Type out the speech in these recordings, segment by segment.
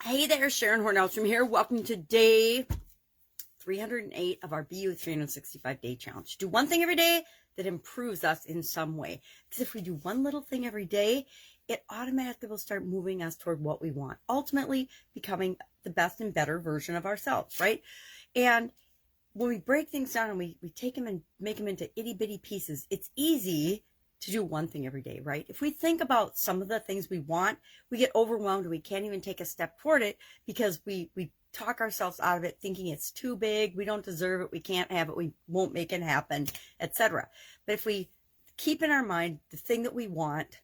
Hey there, Sharon Horne-Ellstrom here. Welcome to day 308 of our beyou 365-day challenge. Do one thing every day that improves us in some way. Because if we do one little thing every day, it automatically will start moving us toward what we want. Ultimately, becoming the best and better version of ourselves, right? And when we break things down and we take them and make them into itty-bitty pieces, it's easy to do one thing every day, right? If we think about some of the things we want, we get overwhelmed and we can't even take a step toward it because we talk ourselves out of it thinking it's too big, we don't deserve it, we can't have it, we won't make it happen, etc. But if we keep in our mind the thing that we want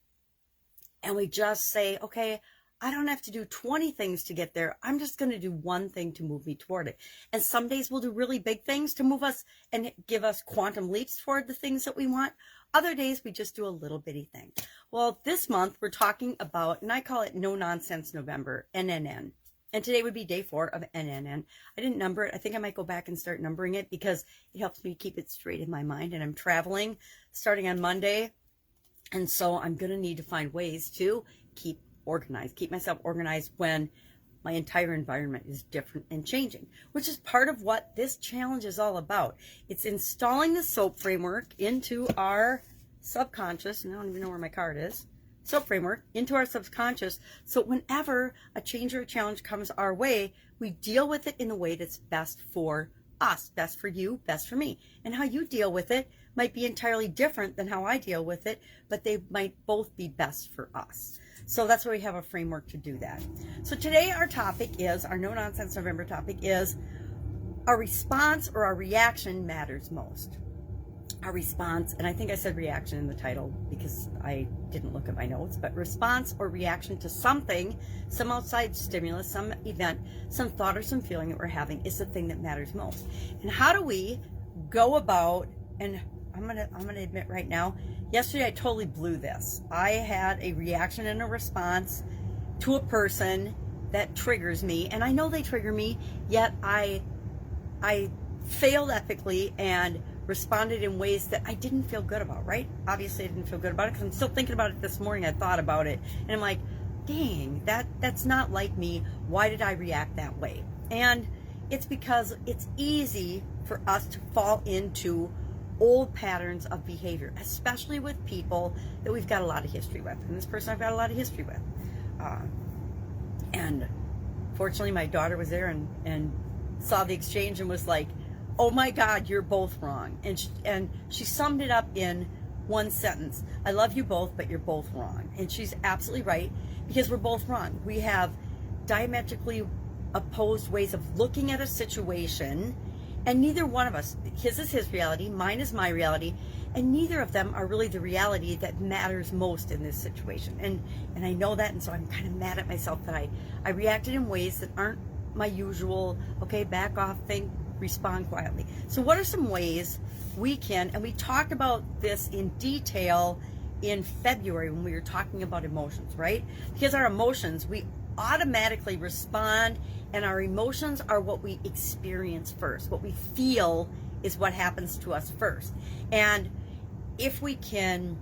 and we just say, okay, I don't have to do 20 things to get there. I'm just going to do one thing to move me toward it. And some days we'll do really big things to move us and give us quantum leaps toward the things that we want. Other days we just do a little bitty thing. Well, this month we're talking about, and I call it No Nonsense November, NNN. And today would be day 4 of NNN. I didn't number it. I think I might go back and start numbering it because it helps me keep it straight in my mind. And I'm traveling starting on Monday. And so I'm going to need to find ways to keep myself organized when my entire environment is different and changing, which is part of what this challenge is all about. It's installing the SOAP framework into our subconscious, and I don't even know where my card is, SOAP framework into our subconscious, so whenever a change or a challenge comes our way, we deal with it in a way that's best for us, best for you, best for me. And how you deal with it might be entirely different than how I deal with it, but they might both be best for us. So that's why we have a framework to do that. So today our No Nonsense November topic is our response or our reaction matters most. Our response, and I think I said reaction in the title because I didn't look at my notes, but response or reaction to something, some outside stimulus, some event, some thought or some feeling that we're having is the thing that matters most. And how do we go about, and I'm gonna admit right now, yesterday I totally blew this. I had a reaction and a response to a person that triggers me, and I know they trigger me, yet I failed epically and responded in ways that I didn't feel good about, right? Obviously I didn't feel good about it because I'm still thinking about it this morning. I thought about it and I'm like, dang, that's not like me. Why did I react that way? And it's because it's easy for us to fall into old patterns of behavior, especially with people that we've got a lot of history with. And this person I've got a lot of history with. And fortunately my daughter was there and saw the exchange and was like, oh my God, you're both wrong. And she summed it up in one sentence. I love you both, but you're both wrong. And she's absolutely right because we're both wrong. We have diametrically opposed ways of looking at a situation, and neither one of us, his is his reality, mine is my reality, and neither of them are really the reality that matters most in this situation. And I know that, and so I'm kind of mad at myself that I reacted in ways that aren't my usual, okay, back off, think, respond quietly. So what are some ways we can, and we talked about this in detail in February when we were talking about emotions, right? Because our emotions, we automatically respond, and our emotions are what we experience first. What we feel is what happens to us first. And if we can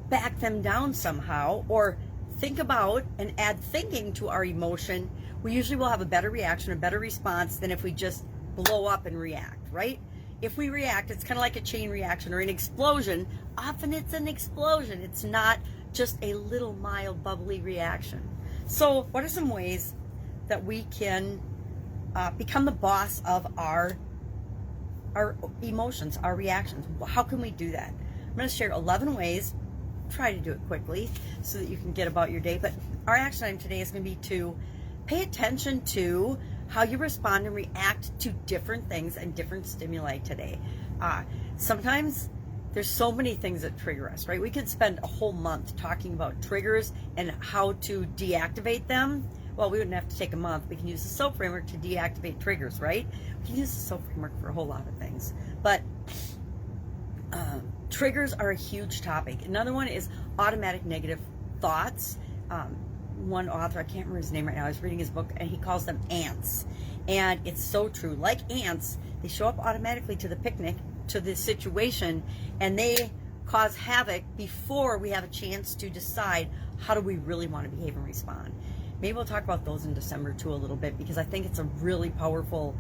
back them down somehow or think about and add thinking to our emotion, we usually will have a better reaction, a better response than if we just blow up and react, right? If we react, it's kind of like a chain reaction or an explosion. Often it's an explosion. It's not just a little mild bubbly reaction. So what are some ways that we can become the boss of our emotions, our reactions? How can we do that? I'm going to share 11 ways. Try to do it quickly so that you can get about your day. But our action item today is going to be to pay attention to how you respond and react to different things and different stimuli today. Sometimes there's so many things that trigger us, right? We could spend a whole month talking about triggers and how to deactivate them. Well, we wouldn't have to take a month. We can use the SOAP framework to deactivate triggers, right? We can use the SOAP framework for a whole lot of things. But triggers are a huge topic. Another one is automatic negative thoughts. One author, I can't remember his name right now, I was reading his book, and he calls them ants. And it's so true. Like ants, they show up automatically to the picnic, to the situation, and they cause havoc before we have a chance to decide how do we really want to behave and respond. maybe we'll talk about those in December too a little bit, because I think it's a really powerful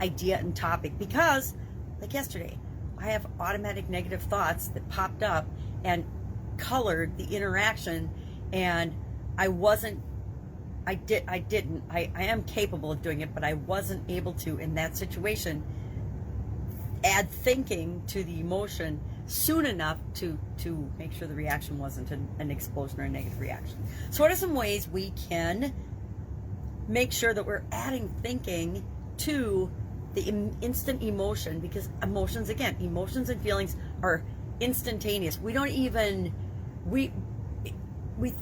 idea and topic. Because like yesterday, I have automatic negative thoughts that popped up and colored the interaction, and I am capable of doing it, but I wasn't able to, in that situation, add thinking to the emotion soon enough to make sure the reaction wasn't an explosion or a negative reaction. So what are some ways we can make sure that we're adding thinking to the instant emotion? Because emotions and feelings are instantaneous. We don't even, we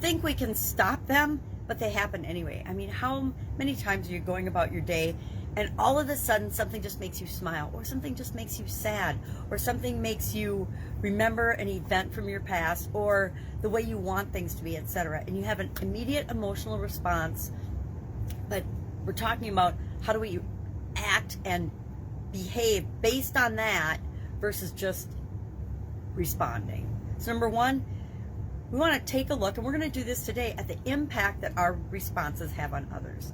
think we can stop them, but they happen anyway. I mean, how many times are you going about your day and all of a sudden something just makes you smile, or something just makes you sad, or something makes you remember an event from your past, or the way you want things to be, etc. And you have an immediate emotional response. But we're talking about how do we act and behave based on that versus just responding. So number one, we want to take a look, and we're going to do this today, at the impact that our responses have on others.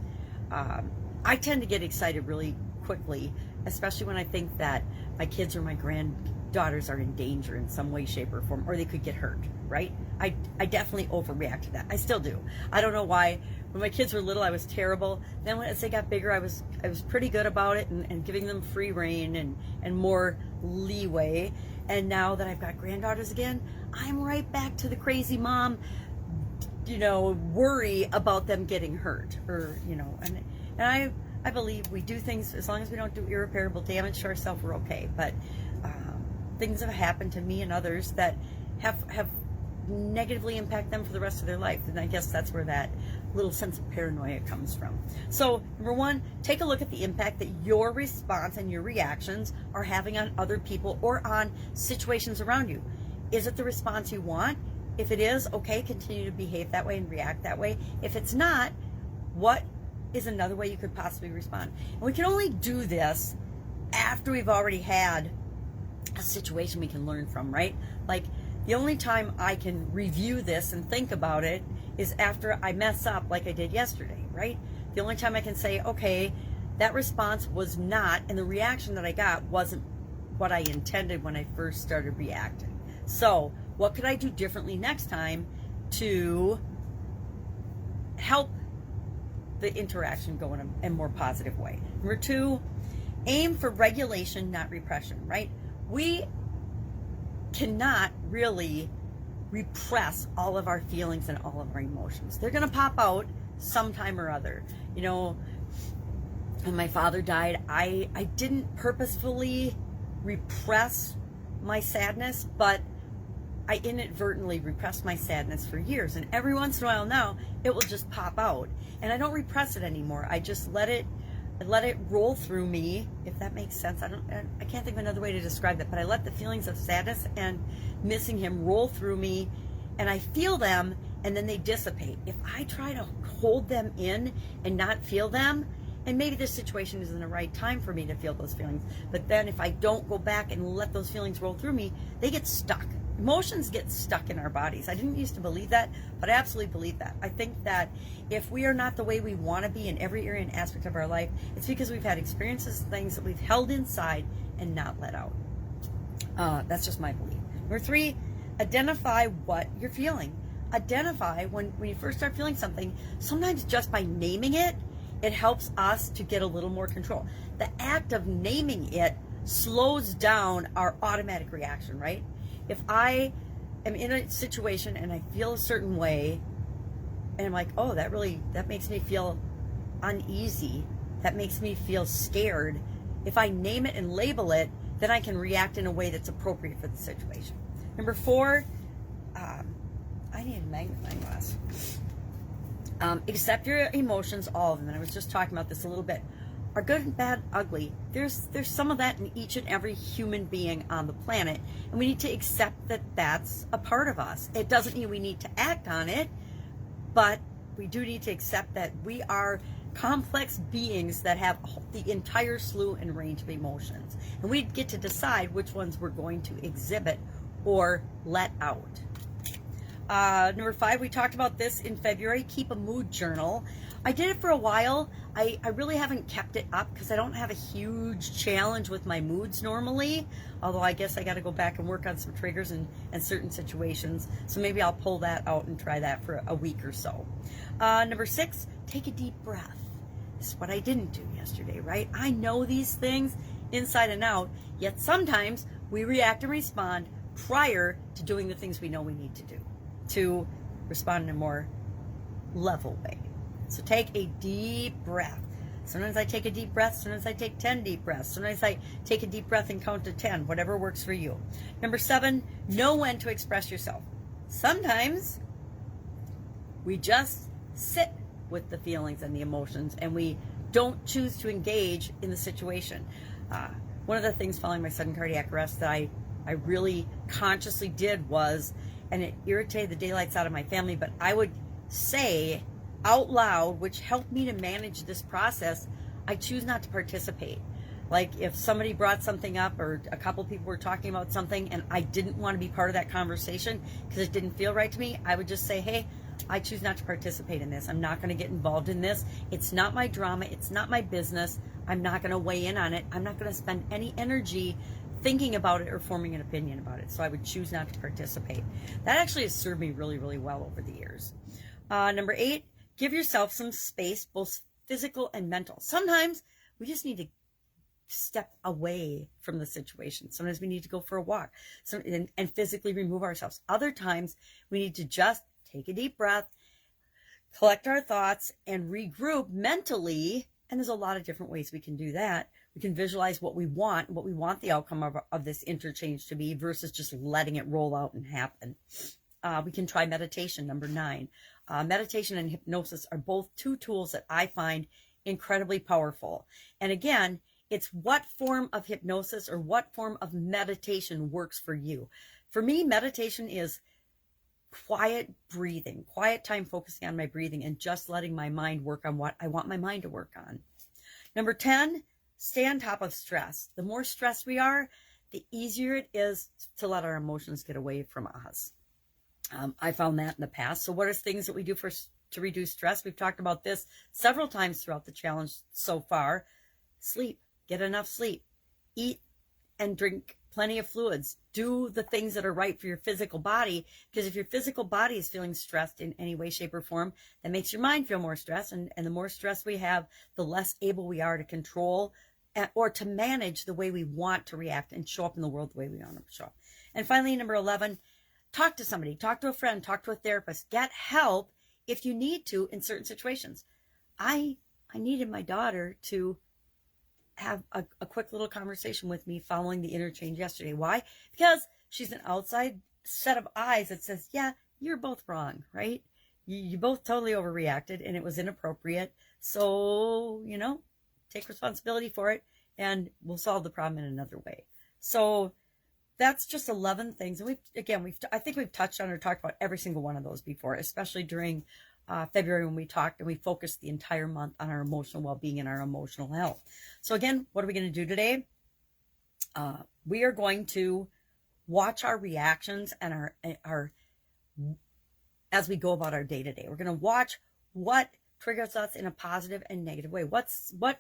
I tend to get excited really quickly, especially when I think that my kids or my granddaughters are in danger in some way, shape, or form, or they could get hurt, right? I definitely overreact to that. I still do. I don't know why. When my kids were little, I was terrible. Then as they got bigger, I was pretty good about it, and giving them free rein and more leeway. And now that I've got granddaughters again, I'm right back to the crazy mom, worry about them getting hurt, or, and I believe we do things, as long as we don't do irreparable damage to ourselves, we're okay. But things have happened to me and others that have negatively impact them for the rest of their life. And I guess that's where that little sense of paranoia comes from. So number one, take a look at the impact that your response and your reactions are having on other people or on situations around you. Is it the response you want? If it is, okay, continue to behave that way and react that way. If it's not, what is another way you could possibly respond? And we can only do this after we've already had a situation we can learn from, right? Like, the only time I can review this and think about it is after I mess up like I did yesterday, right? The only time I can say, okay, that response was not, and the reaction that I got wasn't what I intended when I first started reacting. So what could I do differently next time to help the interaction go in a more positive way? Number two, aim for regulation, not repression, right? We cannot really repress all of our feelings and all of our emotions. They're going to pop out sometime or other. When my father died, I didn't purposefully repress my sadness, but I inadvertently repressed my sadness for years. And every once in a while now, it will just pop out. And I don't repress it anymore. I just let it roll through me, if that makes sense. I can't think of another way to describe that, but I let the feelings of sadness and missing him roll through me, and I feel them, and then they dissipate. If I try to hold them in and not feel them, and maybe this situation isn't the right time for me to feel those feelings, but then if I don't go back and let those feelings roll through me, they get stuck. Emotions get stuck in our bodies. I didn't used to believe that, but I absolutely believe that. I think that if we are not the way we want to be in every area and aspect of our life, it's because we've had experiences, things that we've held inside and not let out. That's just my belief. Number three, identify what you're feeling. Identify when you first start feeling something. Sometimes just by naming it, it helps us to get a little more control. The act of naming it slows down our automatic reaction, right? If I am in a situation and I feel a certain way, and I'm like, oh, that makes me feel uneasy, that makes me feel scared, if I name it and label it, then I can react in a way that's appropriate for the situation. Number four, I need a magnifying glass. Accept your emotions, all of them, and I was just talking about this a little bit, are good, bad, ugly. There's some of that in each and every human being on the planet, and we need to accept that that's a part of us. It doesn't mean we need to act on it, but we do need to accept that we are complex beings that have the entire slew and range of emotions, and we get to decide which ones we're going to exhibit or let out. Number 5, we talked about this in February. Keep a mood journal. I did it for a while. I really haven't kept it up because I don't have a huge challenge with my moods normally. Although I guess I got to go back and work on some triggers and certain situations. So maybe I'll pull that out and try that for a week or so. Number 6, take a deep breath. This is what I didn't do yesterday, right? I know these things inside and out, yet sometimes we react and respond prior to doing the things we know we need to do to respond in a more level way. So take a deep breath. Sometimes I take a deep breath. Sometimes I take 10 deep breaths. Sometimes I take a deep breath and count to 10, whatever works for you. Number 7, know when to express yourself. Sometimes we just sit with the feelings and the emotions and we don't choose to engage in the situation. One of the things following my sudden cardiac arrest that I really consciously did was, and it irritated the daylights out of my family, but I would say out loud, which helped me to manage this process, I choose not to participate. Like if somebody brought something up or a couple people were talking about something and I didn't want to be part of that conversation because it didn't feel right to me, I would just say, hey, I choose not to participate in this. I'm not going to get involved in this. It's not my drama. It's not my business. I'm not going to weigh in on it. I'm not going to spend any energy thinking about it or forming an opinion about it. So I would choose not to participate. That actually has served me really, really well over the years. Number 8, give yourself some space, both physical and mental. Sometimes we just need to step away from the situation. Sometimes we need to go for a walk and physically remove ourselves. Other times we need to just take a deep breath, collect our thoughts, and regroup mentally. And there's a lot of different ways we can do that. We can visualize what we want the outcome of this interchange to be versus just letting it roll out and happen. We can try meditation, number 9. Meditation and hypnosis are both 2 tools that I find incredibly powerful. And again, it's what form of hypnosis or what form of meditation works for you. For me, meditation is quiet breathing, quiet time focusing on my breathing and just letting my mind work on what I want my mind to work on. Number 10, stay on top of stress. The more stressed we are, the easier it is to let our emotions get away from us. I found that in the past. So what are things that we do to reduce stress? We've talked about this several times throughout the challenge so far. Sleep, get enough sleep, eat and drink plenty of fluids, do the things that are right for your physical body, because if your physical body is feeling stressed in any way, shape, or form, that makes your mind feel more stressed, and the more stress we have, the less able we are to control or to manage the way we want to react and show up in the world the way we want to show up. And finally, number 11, talk to somebody, talk to a friend, talk to a therapist, get help if you need to in certain situations. I needed my daughter to have a quick little conversation with me following the interchange yesterday. Why? Because she's an outside set of eyes that says, yeah, you're both wrong, right? You both totally overreacted and it was inappropriate. So, take responsibility for it and we'll solve the problem in another way. So that's just 11 things. And I think we've touched on or talked about every single one of those before, especially during February when we talked and we focused the entire month on our emotional well-being and our emotional health. So again, what are we going to do today? We are going to watch our reactions and our as we go about our day to day. We're going to watch what triggers us in a positive and negative way. What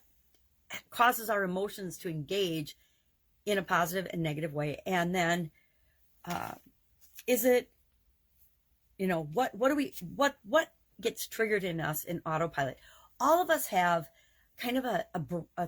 causes our emotions to engage in a positive and negative way, and then is it what gets triggered in us in autopilot? All of us have kind of a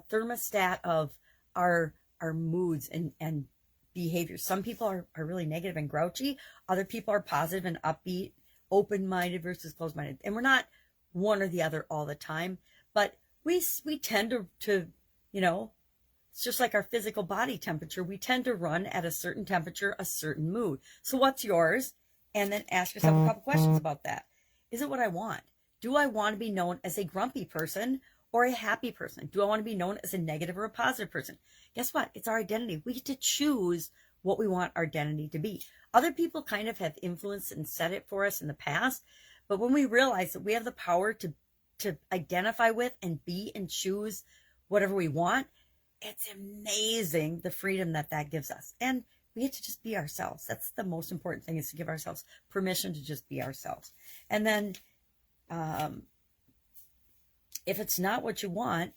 thermostat of our moods and behaviors. Some people are really negative and grouchy. Other people are positive and upbeat, open-minded versus closed-minded. And we're not one or the other all the time, but we tend to it's just like our physical body temperature. We tend to run at a certain temperature, a certain mood. So what's yours? And then ask yourself a couple questions about that. Is it what I want? Do I want to be known as a grumpy person or a happy person? Do I want to be known as a negative or a positive person? Guess what? It's our identity. We get to choose what we want our identity to be. Other people kind of have influenced and set it for us in the past. But when we realize that we have the power to identify with and be and choose whatever we want, it's amazing the freedom that gives us. And we get to just be ourselves. That's the most important thing, is to give ourselves permission to just be ourselves. And then if it's not what you want,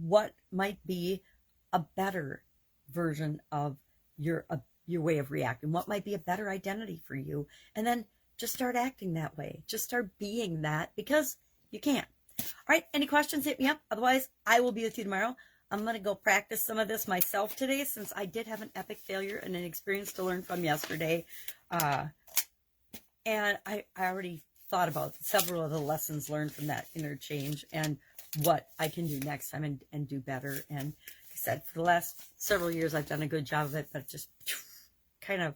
what might be a better version of your way of reacting? What might be a better identity for you? And then just start acting that way. Just start being that, because you can. All right, any questions, hit me up. Otherwise, I will be with you tomorrow. I'm going to go practice some of this myself today, since I did have an epic failure and an experience to learn from yesterday. And I already thought about several of the lessons learned from that interchange and what I can do next time and do better. And like I said, for the last several years, I've done a good job of it, but just kind of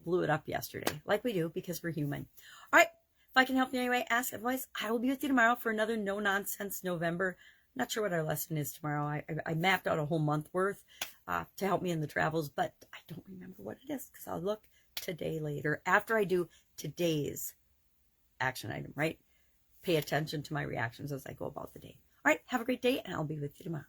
blew it up yesterday, like we do, because we're human. All right, if I can help you anyway, ask. Otherwise, I will be with you tomorrow for another no-nonsense November. Not sure what our lesson is tomorrow. I mapped out a whole month worth to help me in the travels, but I don't remember what it is, because I'll look today later after I do today's action item, right? Pay attention to my reactions as I go about the day. All right, have a great day, and I'll be with you tomorrow.